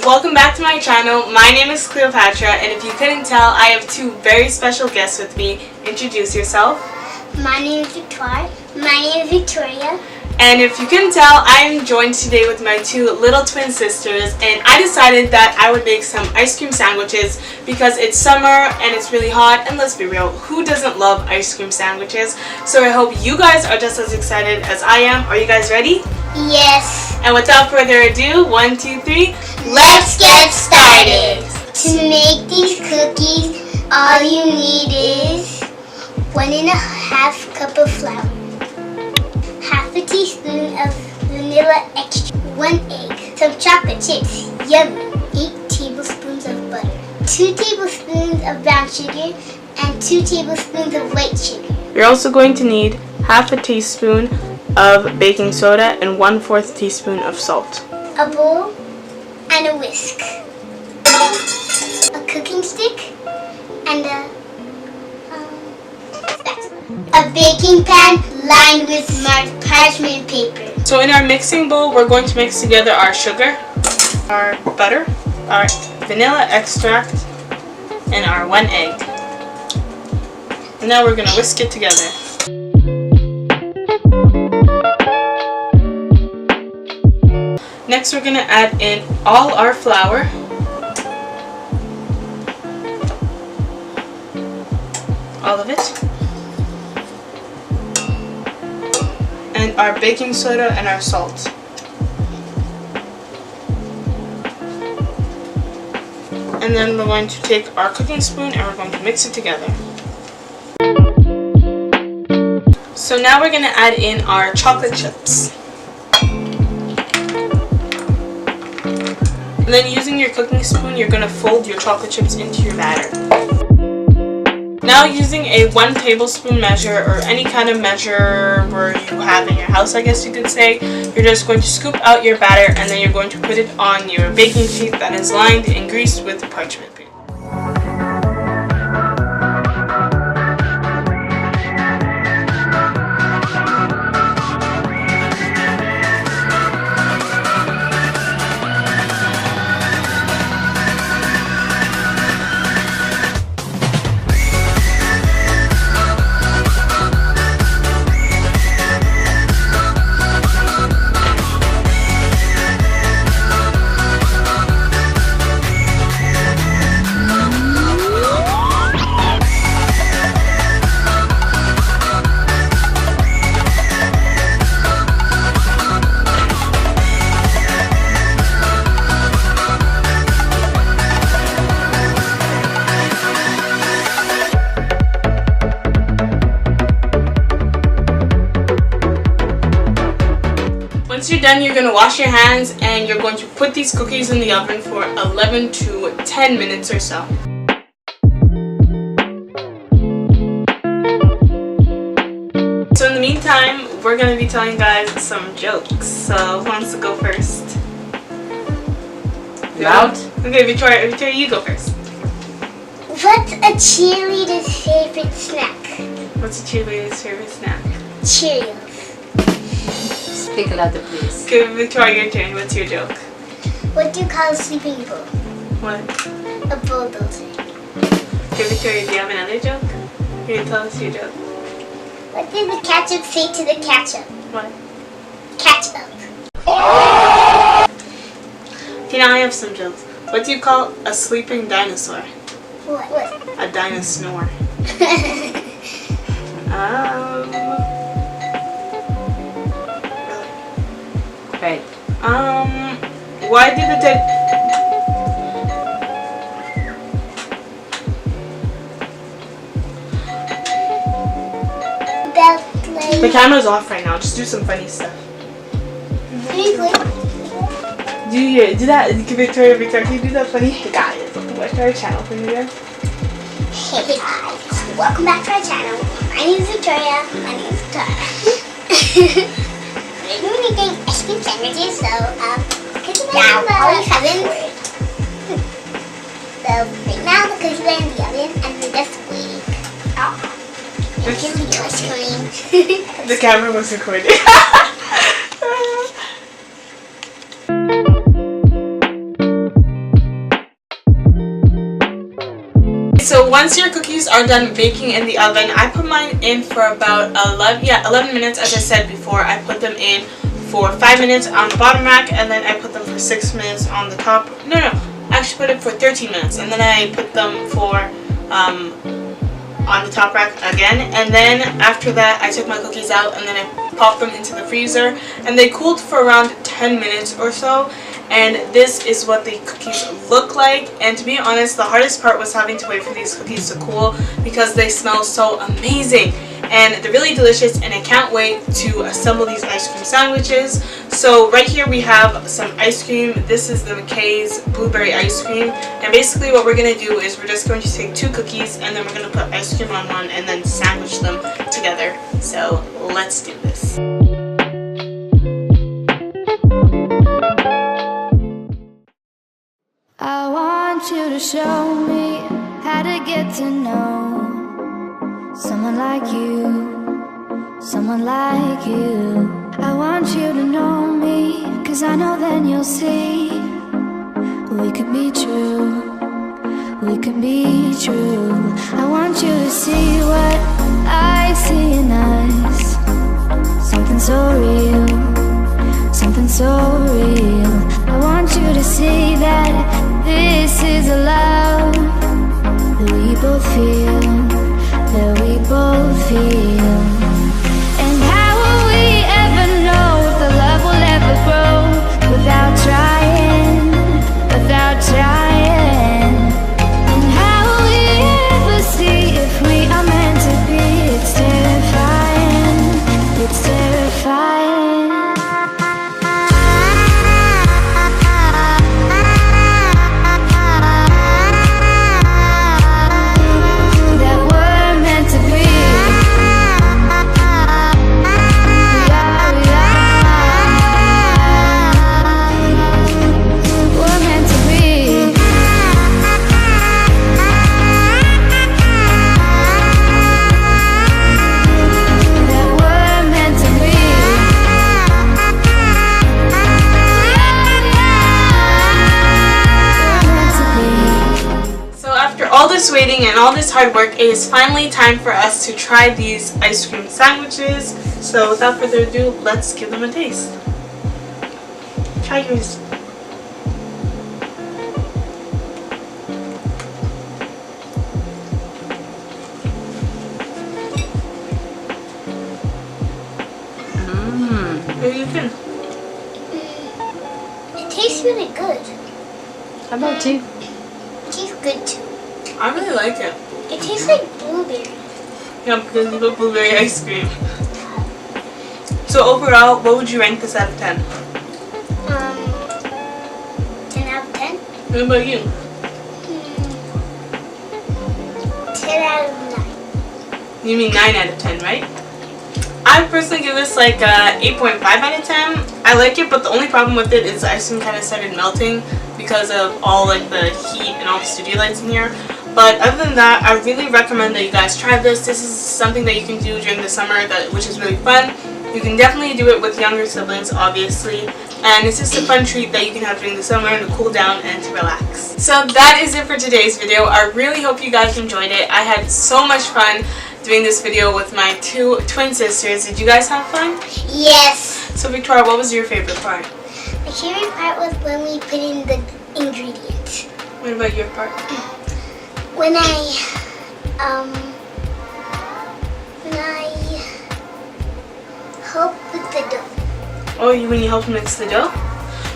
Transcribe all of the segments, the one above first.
Welcome back to my channel. My name is Cleopatra, and if you couldn't tell, I have two very special guests with me. Introduce yourself. My name is Victoria. My name is Victoria. And if you couldn't tell, I am joined today with my two little twin sisters, and I decided that I would make some ice cream sandwiches because it's summer and it's really hot, and let's be real, who doesn't love ice cream sandwiches? So I hope you guys are just as excited as I am. Are you guys ready? Yes. And without further ado, 1, 2, 3, Let's get started. To make these cookies, all you need is 1.5 cup of flour, half a teaspoon of vanilla extract, 1 egg, some chocolate chips, yummy, 8 tablespoons of butter, 2 tablespoons of brown sugar, and 2 tablespoons of white sugar. You're also going to need half a teaspoon of baking soda and 1/4 teaspoon of salt. A bowl and a whisk, a cooking stick, and a baking pan lined with parchment paper. So in our mixing bowl, we're going to mix together our sugar, our butter, our vanilla extract, and our 1 egg. And now we're going to whisk it together. Next, we're going to add in all our flour, all of it, and our baking soda and our salt. And then we're going to take our cooking spoon and we're going to mix it together. So now we're going to add in our chocolate chips. And then using your cooking spoon, you're going to fold your chocolate chips into your batter. Now using a 1 tablespoon measure, or any kind of measure where you have in your house, I guess you could say, you're just going to scoop out your batter and then you're going to put it on your baking sheet that is lined and greased with parchment paper. Once you're done, you're going to wash your hands and you're going to put these cookies in the oven for 11 to 10 minutes or so. So in the meantime, we're going to be telling you guys some jokes. So who wants to go first? Loud? Okay, Victoria, you go first. What's a cheerleader's favorite snack? What's a cheerleader's favorite snack? Cheerios. Speak louder, please. Okay, Victoria, your turn. What's your joke? What do you call a sleeping bull? What? A bulldozer. Okay, Victoria, do you have another joke? You're going to tell us your joke. What did the ketchup say to the ketchup? What? Catch up. Okay, now I have some jokes. What do you call a sleeping dinosaur? What? A dinosaur. Right. Why did the The camera's off right now. Just do some funny stuff. Do that, Victoria, can you do that funny? Hey guys, welcome back to our channel. Can you do that? Hey guys, welcome back to our channel. My name is Victoria. My name is Tara. We're going to be making ice cream sandwiches, so now all you cousins. So right now the cookies are in the oven and we're just waiting. Making the ice cream. The camera was recording. once your cookies are done baking in the oven, I put mine in for about 11 minutes. As I said before, I put them in for 5 minutes on the bottom rack, and then I put them for 6 minutes on the top. No, I actually put it for 13 minutes, and then I put them for on the top rack again. And then after that, I took my cookies out and then I popped them into the freezer, and they cooled for around 10 minutes or so. And this is what the cookies look like. And to be honest, the hardest part was having to wait for these cookies to cool because they smell so amazing and they're really delicious, and I can't wait to assemble these ice cream sandwiches. So right here we have some ice cream. This is the McKay's blueberry ice cream, and basically what we're going to do is we're just going to take 2 cookies and then we're going to put ice cream on one and then sandwich them together. So let's do this. I want you to show me how to get to know someone like you, someone like you. I want you to know me, 'cause I know then you'll see we could be true, we could be true. I want you to see what I see in us, something so real, something so real. I want you to see that this is a love that we both feel, that we both feel. And how will we ever know if the love will ever grow without trying, without trying? And how will we ever see if we are meant to be? It's terrifying, it's terrifying. All this waiting and all this hard work, it is finally time for us to try these ice cream sandwiches. So without further ado, let's give them a taste. Try yours. What do you think? It tastes really good. How about you? It tastes good too. I really like it. It tastes like blueberry. Yeah, because you put blueberry ice cream. So overall, what would you rank this out of 10? 10 out of 10? What about you? 10 out of 9. You mean 9 out of 10, right? I would personally give this like 8.5 out of 10. I like it, but the only problem with it is the ice cream kind of started melting because of all like the heat and all the studio lights in here. But other than that, I really recommend that you guys try this. This is something that you can do during the summer, which is really fun. You can definitely do it with younger siblings, obviously. And it's just a fun treat that you can have during the summer to cool down and to relax. So that is it for today's video. I really hope you guys enjoyed it. I had so much fun doing this video with my 2 twin sisters. Did you guys have fun? Yes. So Victoria, what was your favorite part? My favorite part was when we put in the ingredients. What about your part? When I help with the dough. Oh, when you helped mix the dough?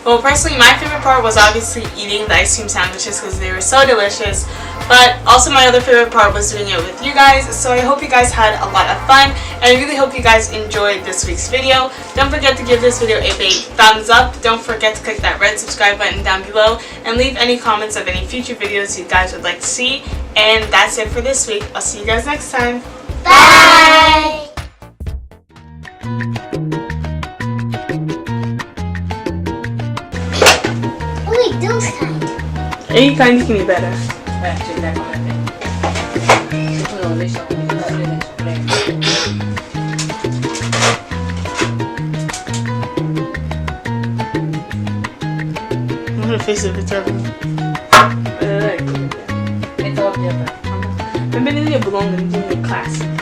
Well, personally, my favorite part was obviously eating the ice cream sandwiches because they were so delicious. But also my other favorite part was doing it with you guys. So I hope you guys had a lot of fun. And I really hope you guys enjoyed this week's video. Don't forget to give this video a big thumbs up. Don't forget to click that red subscribe button down below. And leave any comments of any future videos you guys would like to see. And that's it for this week. I'll see you guys next time. Bye! Wait, those kind. Any kind can be better. I'm gonna face it, Victoria. Ito, Feminine belong in class.